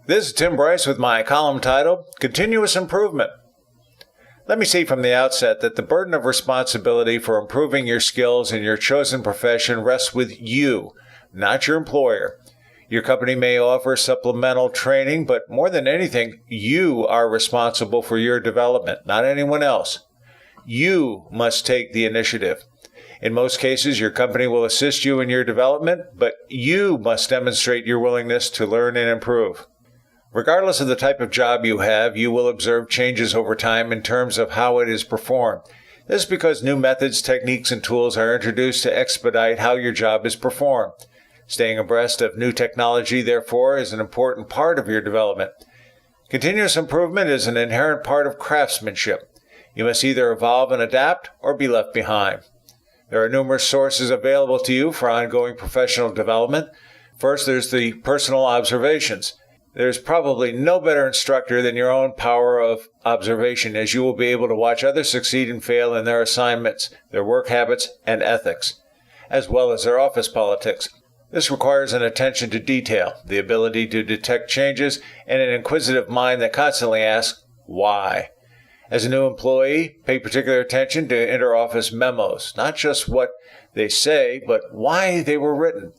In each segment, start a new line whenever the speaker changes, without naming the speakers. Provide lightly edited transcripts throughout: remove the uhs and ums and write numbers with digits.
This is Tim Bryce with my column titled, Continuous Improvement. Let me say from the outset that the burden of responsibility for improving your skills in your chosen profession rests with you, not your employer. Your company may offer supplemental training, but more than anything, you are responsible for your development, not anyone else. You must take the initiative. In most cases, your company will assist you in your development, but you must demonstrate your willingness to learn and improve. Regardless of the type of job you have, you will observe changes over time in terms of how it is performed. This is because new methods, techniques, and tools are introduced to expedite how your job is performed. Staying abreast of new technology, therefore, is an important part of your development. Continuous improvement is an inherent part of craftsmanship. You must either evolve and adapt or be left behind. There are numerous sources available to you for ongoing professional development. First, there's the personal observations. There's probably no better instructor than your own power of observation, as you will be able to watch others succeed and fail in their assignments, their work habits, and ethics, as well as their office politics. This requires an attention to detail, the ability to detect changes, and an inquisitive mind that constantly asks, why? As a new employee, pay particular attention to inter-office memos, not just what they say, but why they were written.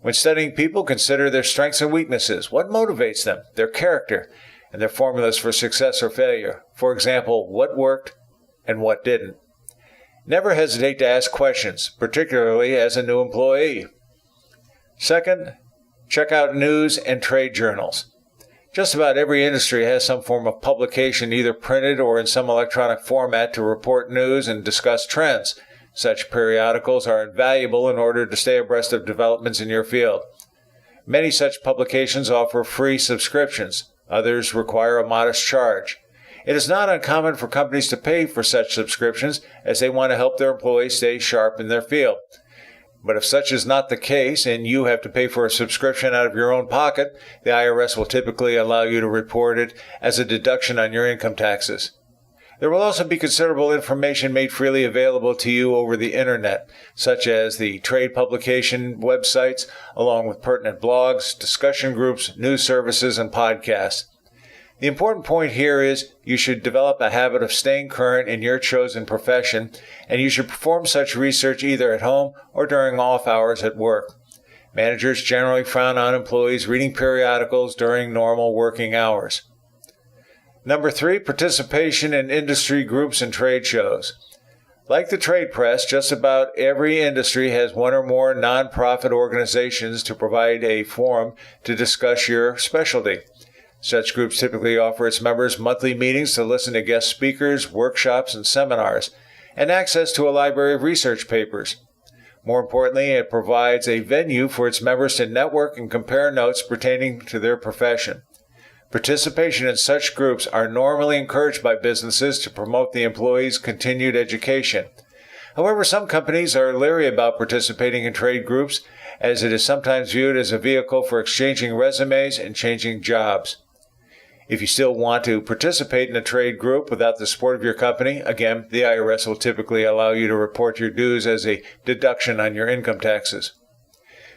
When studying people, consider their strengths and weaknesses, what motivates them, their character, and their formulas for success or failure. For example, what worked and what didn't. Never hesitate to ask questions, particularly as a new employee. Second, check out news and trade journals. Just about every industry has some form of publication, either printed or in some electronic format, to report news and discuss trends. Such periodicals are invaluable in order to stay abreast of developments in your field. Many such publications offer free subscriptions. Others require a modest charge. It is not uncommon for companies to pay for such subscriptions, as they want to help their employees stay sharp in their field. But if such is not the case and you have to pay for a subscription out of your own pocket, the IRS will typically allow you to report it as a deduction on your income taxes. There will also be considerable information made freely available to you over the Internet, such as the trade publication websites, along with pertinent blogs, discussion groups, news services, and podcasts. The important point here is you should develop a habit of staying current in your chosen profession, and you should perform such research either at home or during off hours at work. Managers generally frown on employees reading periodicals during normal working hours. Number 3, participation in industry groups and trade shows. Like the trade press, just about every industry has one or more nonprofit organizations to provide a forum to discuss your specialty. Such groups typically offer its members monthly meetings to listen to guest speakers, workshops, and seminars, and access to a library of research papers. More importantly, it provides a venue for its members to network and compare notes pertaining to their profession. Participation in such groups are normally encouraged by businesses to promote the employee's continued education. However, some companies are leery about participating in trade groups, as it is sometimes viewed as a vehicle for exchanging resumes and changing jobs. If you still want to participate in a trade group without the support of your company, again, the IRS will typically allow you to report your dues as a deduction on your income taxes.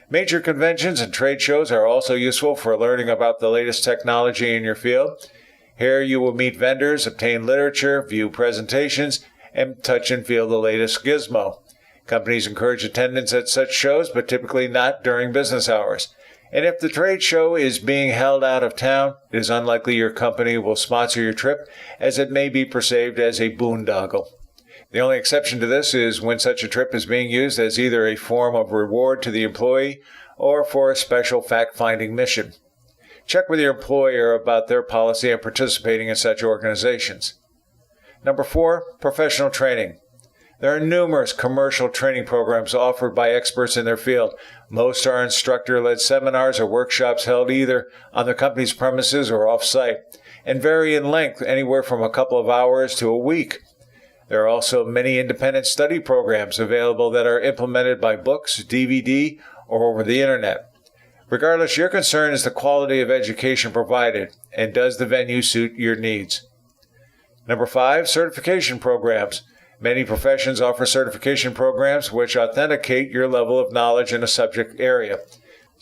Major conventions and trade shows are also useful for learning about the latest technology in your field. Here you will meet vendors, obtain literature, view presentations, and touch and feel the latest gizmo. Companies encourage attendance at such shows, but typically not during business hours. And if the trade show is being held out of town, it is unlikely your company will sponsor your trip, as it may be perceived as a boondoggle. The only exception to this is when such a trip is being used as either a form of reward to the employee or for a special fact-finding mission. Check with your employer about their policy on participating in such organizations. Number 4, professional training. There are numerous commercial training programs offered by experts in their field. Most are instructor-led seminars or workshops held either on the company's premises or off-site, and vary in length anywhere from a couple of hours to a week. There are also many independent study programs available that are implemented by books, DVD, or over the Internet. Regardless, your concern is the quality of education provided, and does the venue suit your needs. Number 5, certification programs. Many professions offer certification programs which authenticate your level of knowledge in a subject area.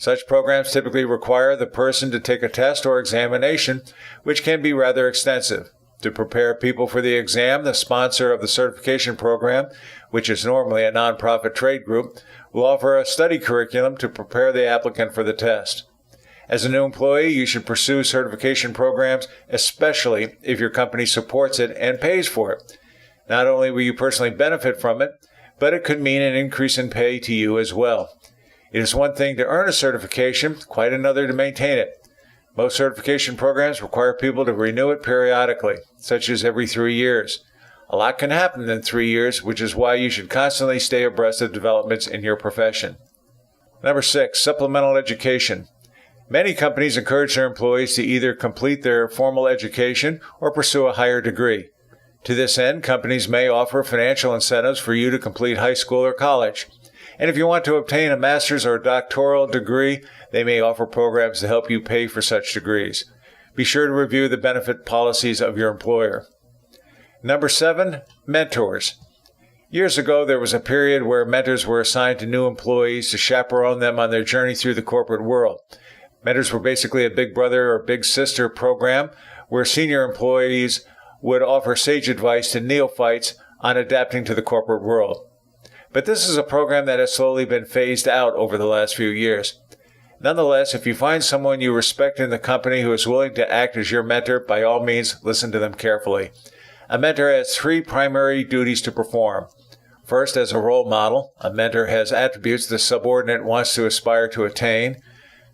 Such programs typically require the person to take a test or examination, which can be rather extensive. To prepare people for the exam, the sponsor of the certification program, which is normally a nonprofit trade group, will offer a study curriculum to prepare the applicant for the test. As a new employee, you should pursue certification programs, especially if your company supports it and pays for it. Not only will you personally benefit from it, but it could mean an increase in pay to you as well. It is one thing to earn a certification, quite another to maintain it. Most certification programs require people to renew it periodically, such as every 3 years. A lot can happen in 3 years, which is why you should constantly stay abreast of developments in your profession. Number 6, supplemental education. Many companies encourage their employees to either complete their formal education or pursue a higher degree. To this end, companies may offer financial incentives for you to complete high school or college. And if you want to obtain a master's or doctoral degree, they may offer programs to help you pay for such degrees. Be sure to review the benefit policies of your employer. Number 7, mentors. Years ago, there was a period where mentors were assigned to new employees to chaperone them on their journey through the corporate world. Mentors were basically a big brother or big sister program where senior employees would offer sage advice to neophytes on adapting to the corporate world. But this is a program that has slowly been phased out over the last few years. Nonetheless, if you find someone you respect in the company who is willing to act as your mentor, by all means, listen to them carefully. A mentor has 3 primary duties to perform. First, as a role model, a mentor has attributes the subordinate wants to aspire to attain.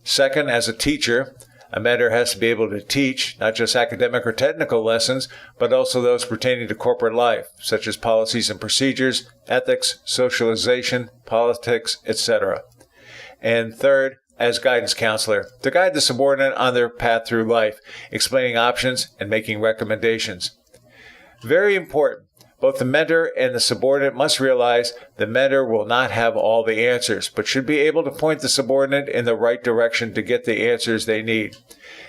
Second, as a teacher, a mentor has to be able to teach not just academic or technical lessons, but also those pertaining to corporate life, such as policies and procedures, ethics, socialization, politics, etc. And third, as guidance counselor, to guide the subordinate on their path through life, explaining options and making recommendations. Very important, both the mentor and the subordinate must realize the mentor will not have all the answers, but should be able to point the subordinate in the right direction to get the answers they need.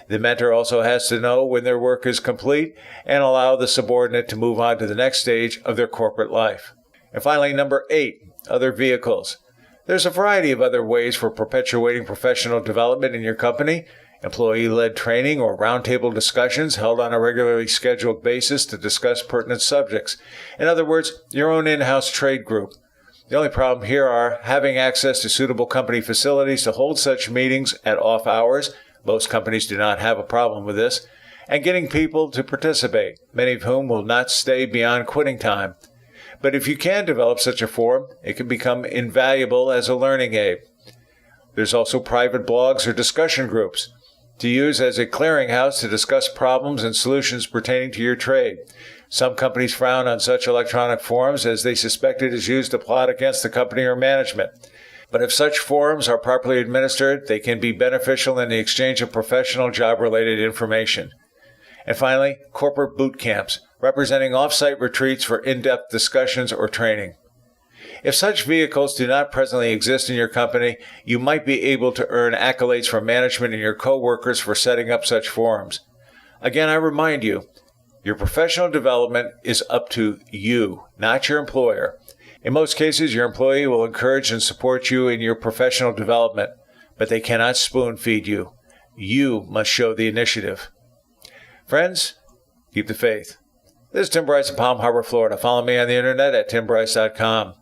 The mentor also has to know when their work is complete and allow the subordinate to move on to the next stage of their corporate life. And finally, number 8, other vehicles. There's a variety of other ways for perpetuating professional development in your company. Employee-led training or roundtable discussions held on a regularly scheduled basis to discuss pertinent subjects. In other words, your own in-house trade group. The only problem here are having access to suitable company facilities to hold such meetings at off hours. Most companies do not have a problem with this. And getting people to participate, many of whom will not stay beyond quitting time. But if you can develop such a forum, it can become invaluable as a learning aid. There's also private blogs or discussion groups to use as a clearinghouse to discuss problems and solutions pertaining to your trade. Some companies frown on such electronic forums as they suspect it is used to plot against the company or management. But if such forums are properly administered, they can be beneficial in the exchange of professional job-related information. And finally, corporate boot camps, representing off-site retreats for in-depth discussions or training. If such vehicles do not presently exist in your company, you might be able to earn accolades from management and your co-workers for setting up such forums. Again, I remind you, your professional development is up to you, not your employer. In most cases, your employee will encourage and support you in your professional development, but they cannot spoon-feed you. You must show the initiative. Friends, keep the faith. This is Tim Bryce in Palm Harbor, Florida. Follow me on the internet at timbryce.com.